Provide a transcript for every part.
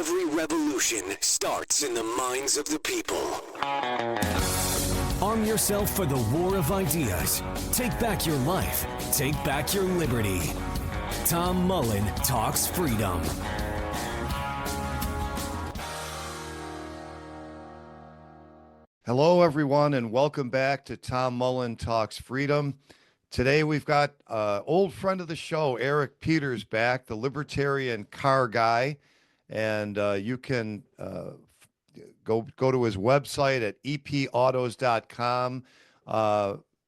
Every revolution starts in the minds of the people. Arm yourself for the war of ideas. Take back your life. Take back your liberty. Tom Mullen Talks Freedom. Hello, everyone, and welcome back to Tom Mullen Talks Freedom. Today, we've got old friend of the show, Eric Peters, back, the libertarian car guy. And you can go to his website at epautos.com.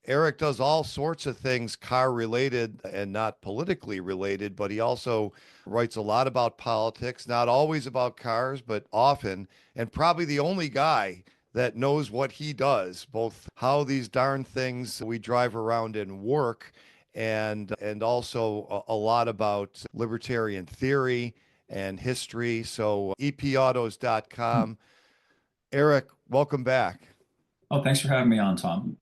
Eric does all sorts of things car related and not politically related, but he also writes a lot about politics, not always about cars, but often, and probably the only guy that knows what he does, both how these darn things we drive around and work, and also a lot about libertarian theory and history. So epautos.com. Eric, welcome back. Oh, thanks for having me on, Tom.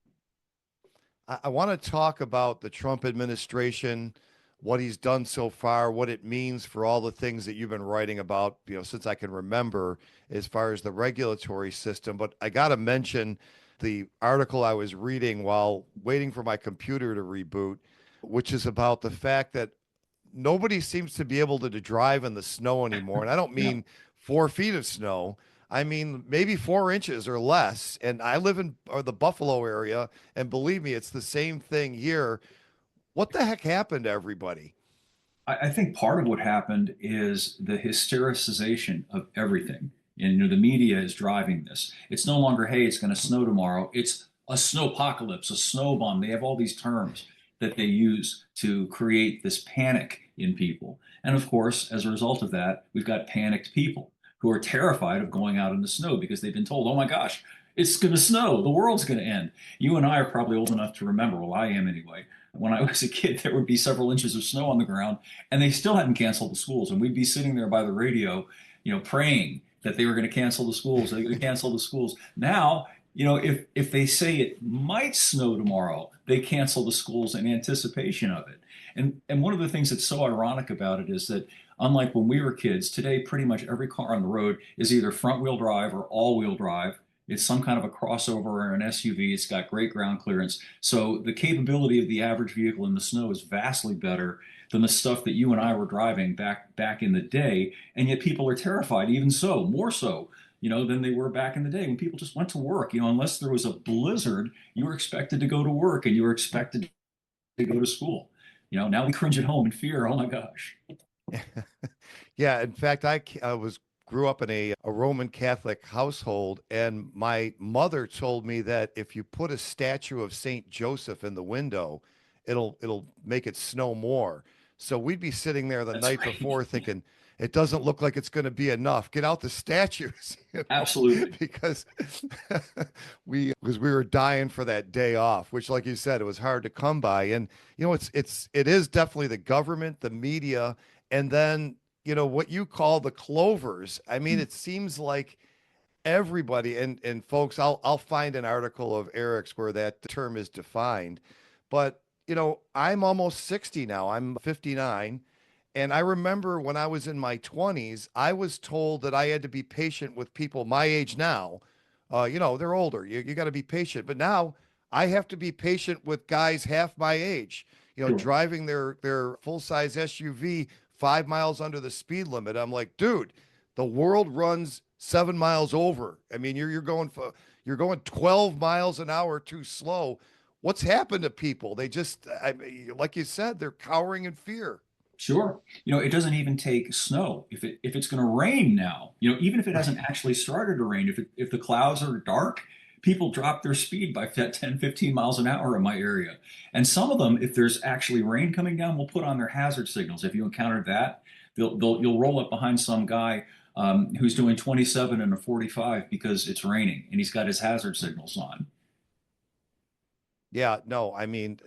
I want to talk about the Trump administration, what he's done so far, what it means for all the things that you've been writing about, since I can remember, as far as the regulatory system. But I got to mention the article I was reading while waiting for my computer to reboot, which is about the fact that nobody seems to be able to drive in the snow anymore. And I don't mean 4 feet of snow. I mean, maybe 4 inches or less. And I live in the Buffalo area, and believe me, it's the same thing here. What the heck happened to everybody? I think part of what happened is the hystericization of everything. And the media is driving this. It's no longer, hey, it's going to snow tomorrow. It's a snowpocalypse, a snow bomb. They have all these terms that they use to create this panic in people. And of course, as a result of that, we've got panicked people who are terrified of going out in the snow because they've been told, oh my gosh, it's going to snow. The world's going to end. You and I are probably old enough to remember, well, I am anyway. When I was a kid, there would be several inches of snow on the ground, and they still hadn't canceled the schools. And we'd be sitting there by the radio, praying that they were going to cancel the schools. They're going to cancel the schools. Now, if they say it might snow tomorrow, they cancel the schools in anticipation of it. And one of the things that's so ironic about it is that unlike when we were kids, today pretty much every car on the road is either front-wheel drive or all-wheel drive. It's some kind of a crossover or an SUV. It's got great ground clearance. So the capability of the average vehicle in the snow is vastly better than the stuff that you and I were driving back in the day. And yet people are terrified, even so, more so, than they were back in the day when people just went to work. Unless there was a blizzard, you were expected to go to work and you were expected to go to school. Now we cringe at home in fear. Oh my gosh. Yeah. In fact, I grew up in a Roman Catholic household, and my mother told me that if you put a statue of Saint Joseph in the window, it'll make it snow more. So we'd be sitting there the night before thinking, it doesn't look like it's going to be enough. Get out the statues. Absolutely. Because we were dying for that day off, which, like you said, it was hard to come by. And it is definitely the government, the media, and then what you call the clovers. I mean, it seems like everybody, and folks, I'll find an article of Eric's where that term is defined. But I'm almost 60 now. I'm 59. And I remember when I was in my 20s, I was told that I had to be patient with people my age now. They're older. You got to be patient. But now I have to be patient with guys half my age, Sure. driving their full-size SUV 5 miles under the speed limit. I'm like, dude, the world runs 7 miles over. I mean, you're going 12 miles an hour too slow. What's happened to people? They just, like you said, they're cowering in fear. Sure. It doesn't even take snow. If it's going to rain now, even if it hasn't actually started to rain, if the clouds are dark, people drop their speed by 10, 15 miles an hour in my area. And some of them, if there's actually rain coming down, will put on their hazard signals. If you encountered that, you'll roll up behind some guy who's doing 27 and a 45 because it's raining and he's got his hazard signals on. Yeah, no, I mean,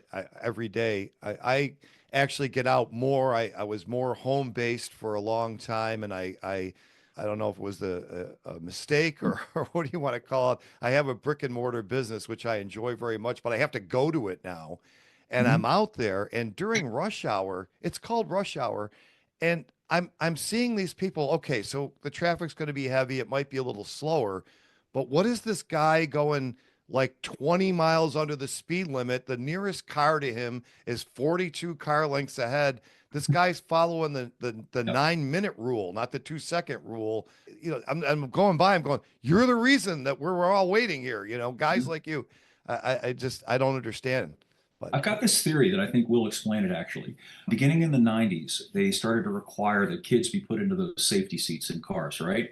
every day I actually get out more. I was more home based for a long time, and I don't know if it was a mistake or what do you want to call it. I have a brick and mortar business, which I enjoy very much, but I have to go to it now. And I'm out there, and during rush hour, it's called rush hour. And I'm seeing these people. Okay, so the traffic's going to be heavy. It might be a little slower, but what is this guy going like 20 miles under the speed limit? The nearest car to him is 42 car lengths ahead. This guy's following the Yep. 9 minute rule, not the 2 second rule. I'm going by. I'm going. You're the reason that we're all waiting here. Guys like you. I just I don't understand. But I've got this theory that I think will explain it actually. Beginning in the 90s, they started to require that kids be put into those safety seats in cars, right?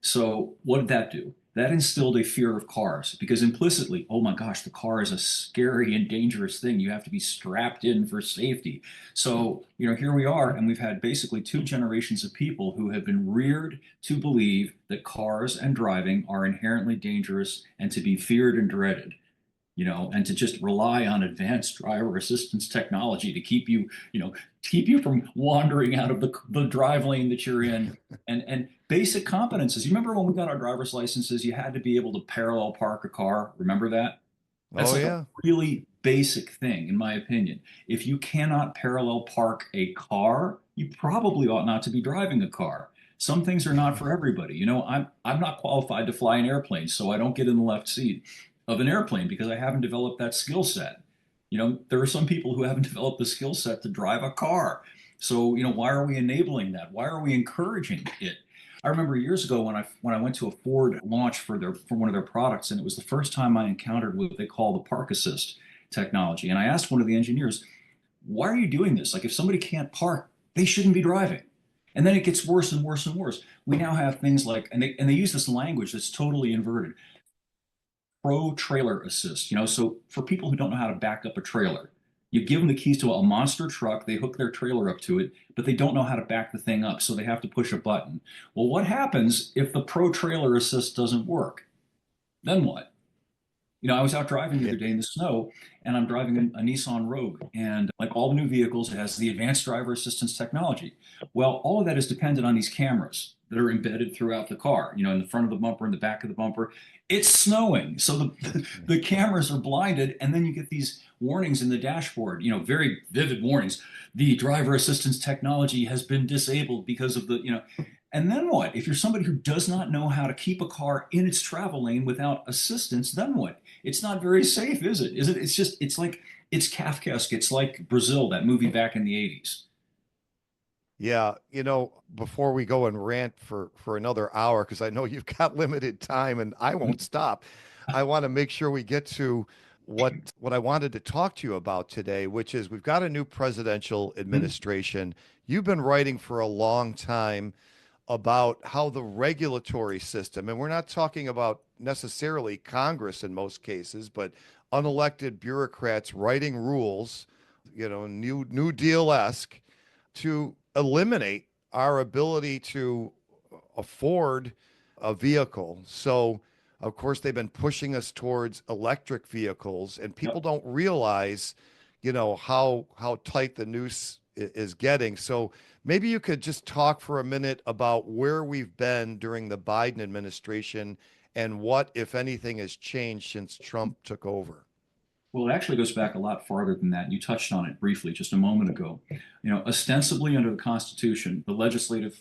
So what did that do? That instilled a fear of cars because implicitly, oh my gosh, the car is a scary and dangerous thing. You have to be strapped in for safety. So, here we are, and we've had basically two generations of people who have been reared to believe that cars and driving are inherently dangerous and to be feared and dreaded. And to just rely on advanced driver assistance technology to keep you from wandering out of the drive lane that you're in, and basic competences. You remember when we got our driver's licenses, you had to be able to parallel park a car. Remember that? That's oh like a yeah, really basic thing, in my opinion. If you cannot parallel park a car, you probably ought not to be driving a car. Some things are not for everybody. I'm not qualified to fly an airplane, so I don't get in the left seat of an airplane because I haven't developed that skill set. There are some people who haven't developed the skill set to drive a car. So, why are we enabling that? Why are we encouraging it? I remember years ago when I went to a Ford launch for one of their products, and it was the first time I encountered what they call the park assist technology. And I asked one of the engineers, "Why are you doing this? Like, if somebody can't park, they shouldn't be driving." And then it gets worse and worse and worse. We now have things like, and they use this language that's totally inverted, pro trailer assist. So for people who don't know how to back up a trailer, you give them the keys to a monster truck, they hook their trailer up to it, but they don't know how to back the thing up, so they have to push a button. Well, what happens if the pro trailer assist doesn't work? Then what? I was out driving the other day in the snow, and I'm driving a Nissan Rogue, and like all the new vehicles, it has the advanced driver assistance technology. Well, all of that is dependent on these cameras that are embedded throughout the car, in the front of the bumper, in the back of the bumper. It's snowing, so the cameras are blinded, and then you get these warnings in the dashboard, very vivid warnings. The driver assistance technology has been disabled because of the. And then what? If you're somebody who does not know how to keep a car in its travel lane without assistance, then what? It's not very safe, is it? Is it? It's Kafkaesque. It's like Brazil, that movie back in the 80s. yeah. Before we go and rant for another hour, because I know you've got limited time, and I won't stop. I want to make sure we get to what I wanted to talk to you about today, which is we've got a new presidential administration. You've been writing for a long time about how the regulatory system, and we're not talking about necessarily Congress in most cases, but unelected bureaucrats writing rules, New Deal-esque, to eliminate our ability to afford a vehicle. So, of course, they've been pushing us towards electric vehicles, and people Yep. don't realize, how tight the noose is getting. So maybe you could just talk for a minute about where we've been during the Biden administration and what, if anything, has changed since Trump took over. Well, it actually goes back a lot farther than that. You touched on it briefly just a moment ago. Ostensibly under the Constitution, the legislative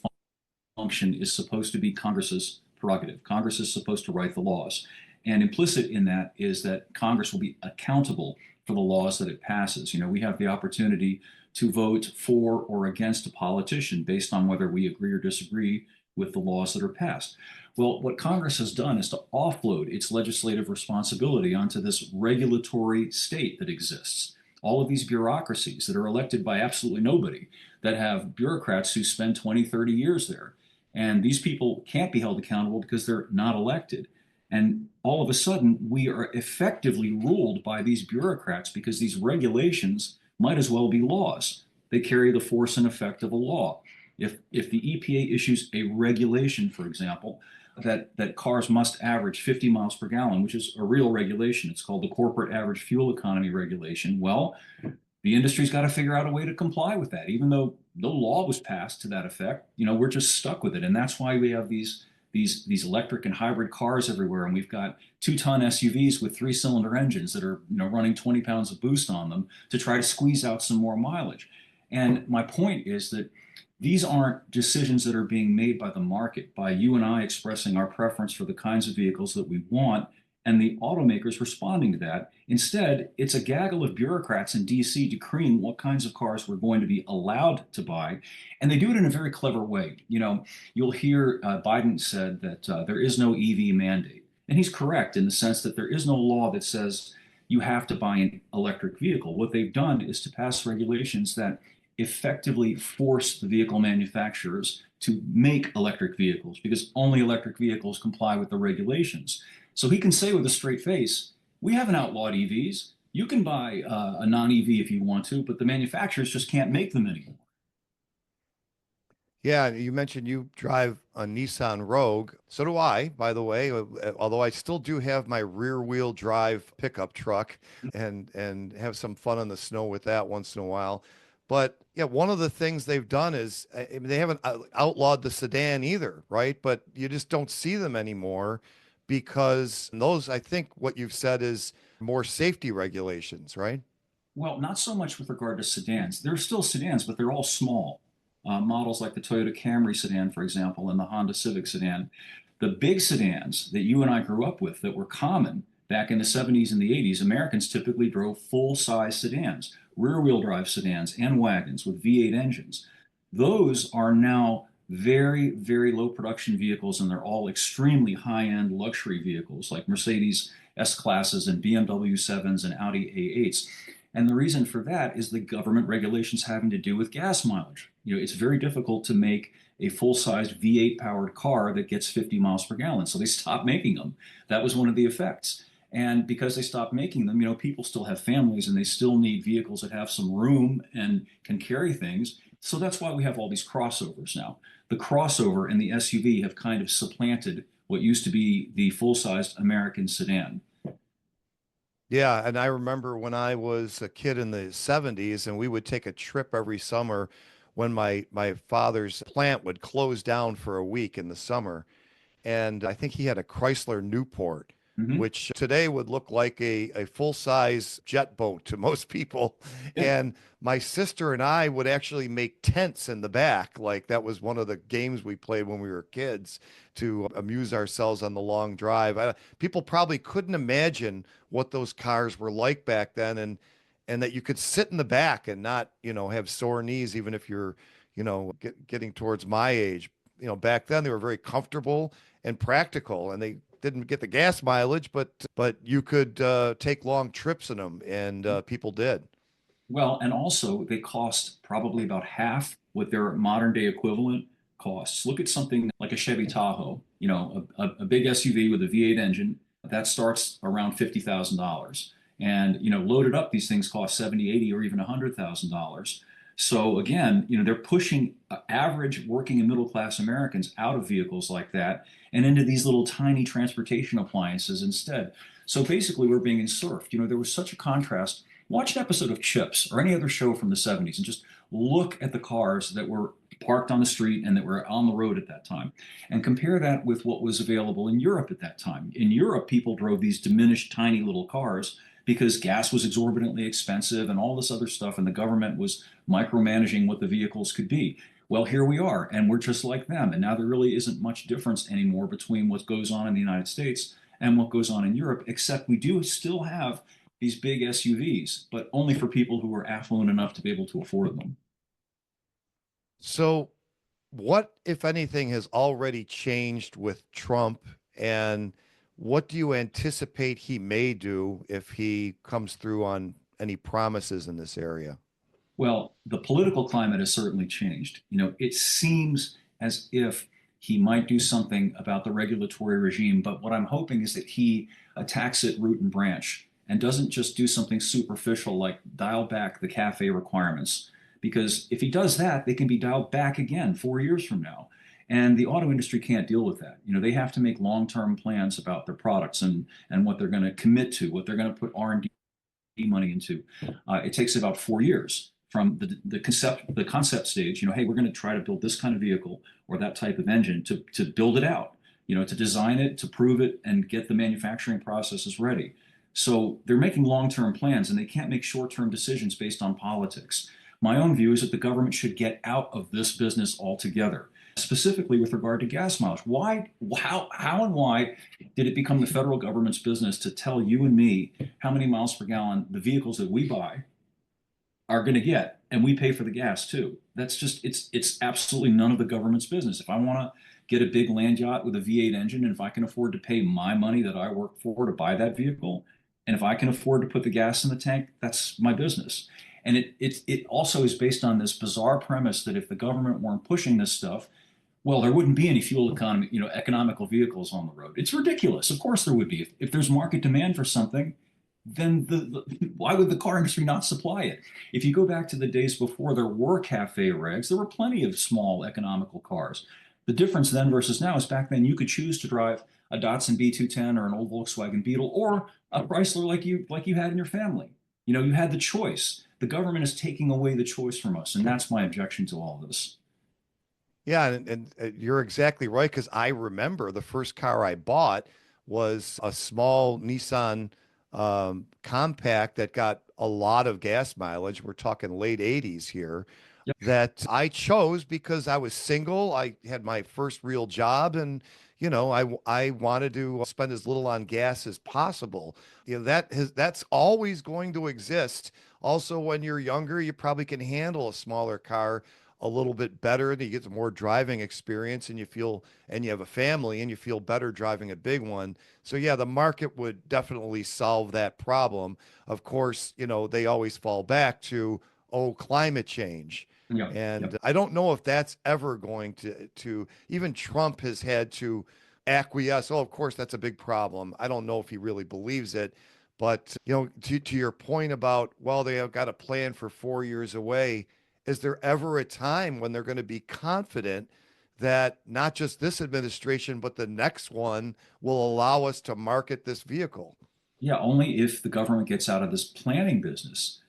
function is supposed to be Congress's prerogative. Congress is supposed to write the laws. And implicit in that is that Congress will be accountable for the laws that it passes. We have the opportunity to vote for or against a politician based on whether we agree or disagree with the laws that are passed. Well, what Congress has done is to offload its legislative responsibility onto this regulatory state that exists. All of these bureaucracies that are elected by absolutely nobody, that have bureaucrats who spend 20, 30 years there. And these people can't be held accountable because they're not elected. And all of a sudden, we are effectively ruled by these bureaucrats because these regulations might as well be laws. They carry the force and effect of a law. If the EPA issues a regulation, for example, that cars must average 50 miles per gallon, which is a real regulation. It's called the Corporate Average Fuel Economy Regulation. Well, the industry's got to figure out a way to comply with that, even though no law was passed to that effect. We're just stuck with it, and that's why we have these electric and hybrid cars everywhere, and we've got 2-ton SUVs with 3-cylinder engines that are running 20 pounds of boost on them to try to squeeze out some more mileage. And my point is that These aren't decisions that are being made by the market, by you and I expressing our preference for the kinds of vehicles that we want, and the automakers responding to that. Instead, it's a gaggle of bureaucrats in DC decreeing what kinds of cars we're going to be allowed to buy. And they do it in a very clever way. You'll hear Biden said that there is no EV mandate. And he's correct in the sense that there is no law that says you have to buy an electric vehicle. What they've done is to pass regulations that effectively force the vehicle manufacturers to make electric vehicles because only electric vehicles comply with the regulations. So he can say with a straight face, we haven't outlawed EVs. You can buy a non-EV if you want to, but the manufacturers just can't make them anymore. Yeah, you mentioned you drive a Nissan Rogue. So do I, by the way, although I still do have my rear wheel drive pickup truck and have some fun on the snow with that once in a while. But yeah, one of the things they've done is they haven't outlawed the sedan either, right? But you just don't see them anymore because those, I think what you've said is more safety regulations, right? Well, not so much with regard to sedans. They're still sedans, but they're all small. Models like the Toyota Camry sedan, for example, and the Honda Civic sedan. The big sedans that you and I grew up with that were common back in the 70s and the 80s, Americans typically drove full-size sedans, rear-wheel drive sedans and wagons with V8 engines. Those are now very, very low production vehicles, and they're all extremely high-end luxury vehicles like Mercedes S-Classes and BMW 7s and Audi A8s. And the reason for that is the government regulations having to do with gas mileage. It's very difficult to make a full-sized V8 powered car that gets 50 miles per gallon. So they stopped making them. That was one of the effects. And because they stopped making them, people still have families and they still need vehicles that have some room and can carry things. So that's why we have all these crossovers now. The crossover and the SUV have kind of supplanted what used to be the full-sized American sedan. Yeah, and I remember when I was a kid in the 70s and we would take a trip every summer when my father's plant would close down for a week in the summer. And I think he had a Chrysler Newport, Mhm. which today would look like a full-size jet boat to most people. Yeah. And my sister and I would actually make tents in the back. Like that was one of the games we played when we were kids to amuse ourselves on the long drive. People probably couldn't imagine what those cars were like back then, and that you could sit in the back and not, have sore knees, even if you're, getting towards my age. Back then they were very comfortable and practical, and they didn't get the gas mileage, but you could take long trips in them, and people did. Well, and also they cost probably about half what their modern day equivalent costs. Look at something like a Chevy Tahoe, a big SUV with a V8 engine that starts around $50,000. And, loaded up, these things cost 70, 80, or even $100,000. So again, they're pushing average working and middle class Americans out of vehicles like that and into these little tiny transportation appliances instead. So basically, we're being insurfed. There was such a contrast. Watch an episode of Chips or any other show from the 70s and just look at the cars that were parked on the street and that were on the road at that time and compare that with what was available in Europe at that time. In Europe, people drove these diminished tiny little cars because gas was exorbitantly expensive and all this other stuff, and the government was micromanaging what the vehicles could be. Well, here we are, and we're just like them. And now there really isn't much difference anymore between what goes on in the United States and what goes on in Europe, except we do still have these big SUVs, but only for people who are affluent enough to be able to afford them. So, what, if anything, has already changed with Trump, and what do you anticipate he may do if he comes through on any promises in this area? Well, the political climate has certainly changed. It seems as if he might do something about the regulatory regime, but what I'm hoping is that he attacks it root and branch and doesn't just do something superficial like dial back the CAFE requirements. Because if he does that, they can be dialed back again 4 years from now. And the auto industry can't deal with that. They have to make long-term plans about their products and what they're going to commit to, what they're going to put R&D money into. It takes about 4 years from the concept stage. Hey, we're going to try to build this kind of vehicle or that type of engine to build it out. To design it, to prove it, and get the manufacturing processes ready. So they're making long-term plans, and they can't make short-term decisions based on politics. My own view is that the government should get out of this business altogether, specifically with regard to gas mileage. Why, how and why did it become the federal government's business to tell you and me how many miles per gallon the vehicles that we buy are going to get, and we pay for the gas too? That's just, it's absolutely none of the government's business. If I want to get a big land yacht with a V8 engine, and if I can afford to pay my money that I work for to buy that vehicle, and if I can afford to put the gas in the tank, that's my business. And it also is based on this bizarre premise that if the government weren't pushing this stuff, well, there wouldn't be any fuel economy, economical vehicles on the road. It's ridiculous. Of course there would be. If there's market demand for something, then why would the car industry not supply it? If you go back to the days before there were cafe regs, there were plenty of small economical cars. The difference then versus now is back then you could choose to drive a Datsun B210 or an old Volkswagen Beetle or a Chrysler like you had in your family. You had the choice. The government is taking away the choice from us, and that's my objection to all this. Yeah, and you're exactly right, because I remember the first car I bought was a small Nissan compact that got a lot of gas mileage. We're talking late 80s here. Yep. That I chose because I was single. I had my first real job, and I wanted to spend as little on gas as possible. That's always going to exist. Also, when you're younger, you probably can handle a smaller car a little bit better, and you get more driving experience, and you have a family, and you feel better driving a big one. So yeah, the market would definitely solve that problem. Of course, they always fall back to, oh, climate change. Yeah. And Yep. I don't know if that's ever going to even Trump has had to acquiesce. Oh, of course, that's a big problem. I don't know if he really believes it, but to your point about, well, they have got a plan for 4 years away. Is there ever a time when they're going to be confident that not just this administration, but the next one will allow us to market this vehicle? Yeah, only if the government gets out of this planning business.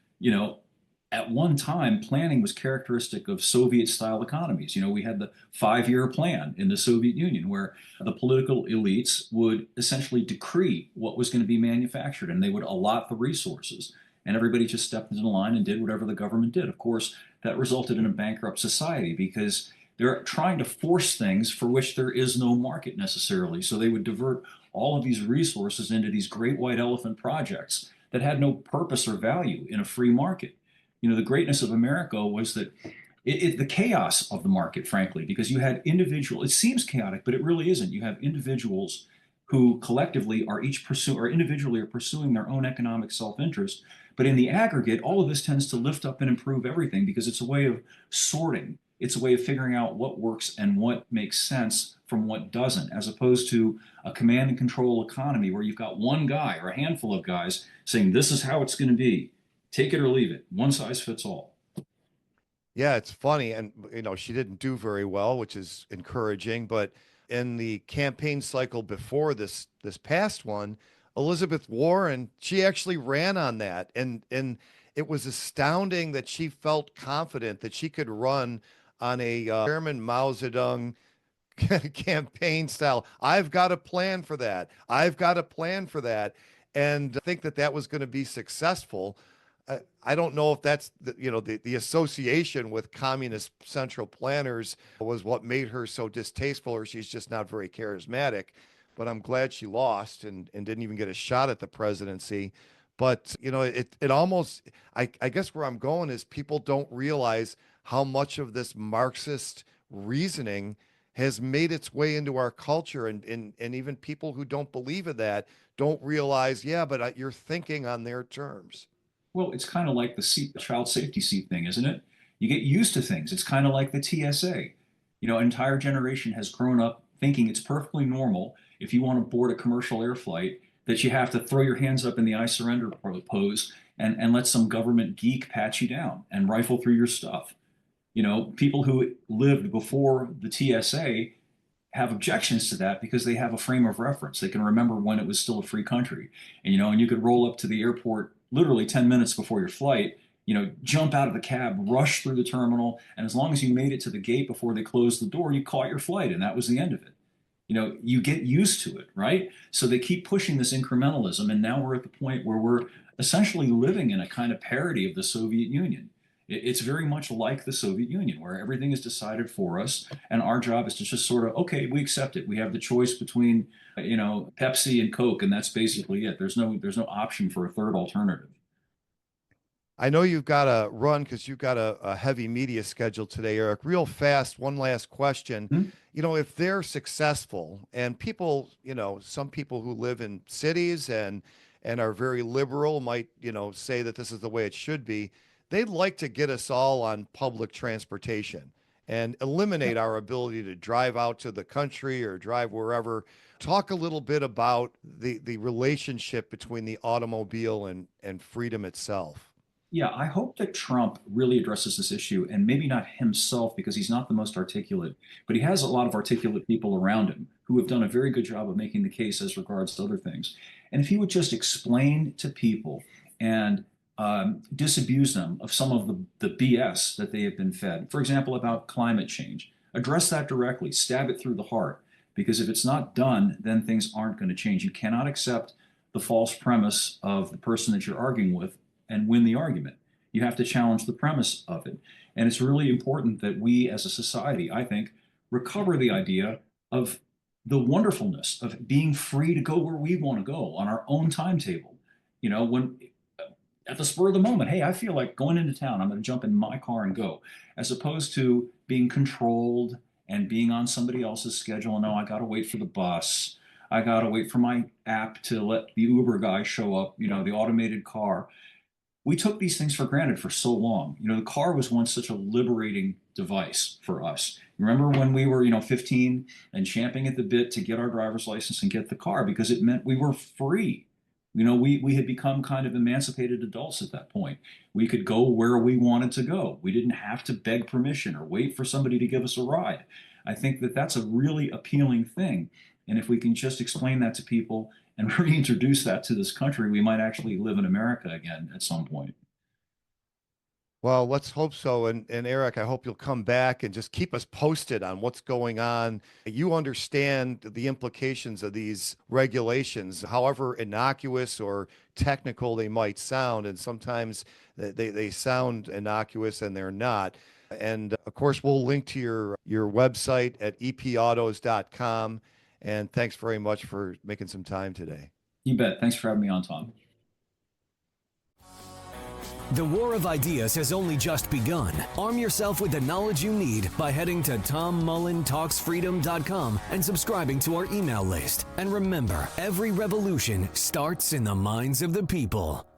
At one time, planning was characteristic of Soviet-style economies. We had the five-year plan in the Soviet Union, where the political elites would essentially decree what was going to be manufactured, and they would allot the resources. And everybody just stepped into the line and did whatever the government did. Of course, that resulted in a bankrupt society because they're trying to force things for which there is no market necessarily. So they would divert all of these resources into these great white elephant projects that had no purpose or value in a free market. The greatness of America was that the chaos of the market, frankly, because you had it seems chaotic, but it really isn't. You have individuals who collectively are individually are pursuing their own economic self-interest. But in the aggregate, all of this tends to lift up and improve everything because it's a way of sorting. It's a way of figuring out what works and what makes sense from what doesn't, as opposed to a command and control economy where you've got one guy or a handful of guys saying, this is how it's going to be. Take it or leave it. One size fits all. Yeah, it's funny. And, she didn't do very well, which is encouraging. But in the campaign cycle before this past one, Elizabeth Warren, she actually ran on that. And it was astounding that she felt confident that she could run on a Chairman Mao Zedong campaign style. I've got a plan for that. I've got a plan for that. And I think that was going to be successful. I don't know if that's the association with communist central planners was what made her so distasteful, or she's just not very charismatic. But I'm glad she lost and didn't even get a shot at the presidency. But it almost, I guess where I'm going is people don't realize how much of this Marxist reasoning has made its way into our culture, and even people who don't believe in that don't realize, yeah, but you're thinking on their terms. Well, it's kind of like the child safety seat thing, isn't it? You get used to things. It's kind of like the TSA. An entire generation has grown up thinking it's perfectly normal if you want to board a commercial air flight that you have to throw your hands up in the I surrender pose and let some government geek pat you down and rifle through your stuff. People who lived before the TSA have objections to that because they have a frame of reference. They can remember when it was still a free country. And you could roll up to the airport literally 10 minutes before your flight, jump out of the cab, rush through the terminal, and as long as you made it to the gate before they closed the door, you caught your flight, and that was the end of it. You get used to it, right? So they keep pushing this incrementalism, and now we're at the point where we're essentially living in a kind of parody of the Soviet Union. It's very much like the Soviet Union, where everything is decided for us, and our job is to just sort of, okay, we accept it. We have the choice between, Pepsi and Coke, and that's basically it. There's no option for a third alternative. I know you've got to run because you've got a heavy media schedule today, Eric. Real fast, one last question. Hmm? If they're successful and people, some people who live in cities and are very liberal might, say that this is the way it should be. They'd like to get us all on public transportation and eliminate our ability to drive out to the country or drive wherever. Talk a little bit about the relationship between the automobile and freedom itself. Yeah, I hope that Trump really addresses this issue, and maybe not himself because he's not the most articulate, but he has a lot of articulate people around him who have done a very good job of making the case as regards to other things. And if he would just explain to people and disabuse them of some of the BS that they have been fed, for example, about climate change, address that directly, stab it through the heart, because if it's not done, then things aren't going to change. You cannot accept the false premise of the person that you're arguing with and win the argument. You have to challenge the premise of it. And it's really important that we as a society, I think, recover the idea of the wonderfulness of being free to go where we want to go on our own timetable. When at the spur of the moment, hey, I feel like going into town, I'm going to jump in my car and go, as opposed to being controlled and being on somebody else's schedule. No, I got to wait for the bus. I got to wait for my app to let the Uber guy show up, the automated car. We took these things for granted for so long. The car was once such a liberating device for us. Remember when we were, 15 and champing at the bit to get our driver's license and get the car because it meant we were free. We had become kind of emancipated adults at that point. We could go where we wanted to go. We didn't have to beg permission or wait for somebody to give us a ride. I think that that's a really appealing thing. And if we can just explain that to people and reintroduce that to this country, we might actually live in America again at some point. Well, let's hope so. And Eric, I hope you'll come back and just keep us posted on what's going on. You understand the implications of these regulations, however innocuous or technical they might sound. And sometimes they sound innocuous and they're not. And of course, we'll link to your website at epautos.com. And thanks very much for making some time today. You bet. Thanks for having me on, Tom. The war of ideas has only just begun. Arm yourself with the knowledge you need by heading to TomMullenTalksFreedom.com and subscribing to our email list. And remember, every revolution starts in the minds of the people.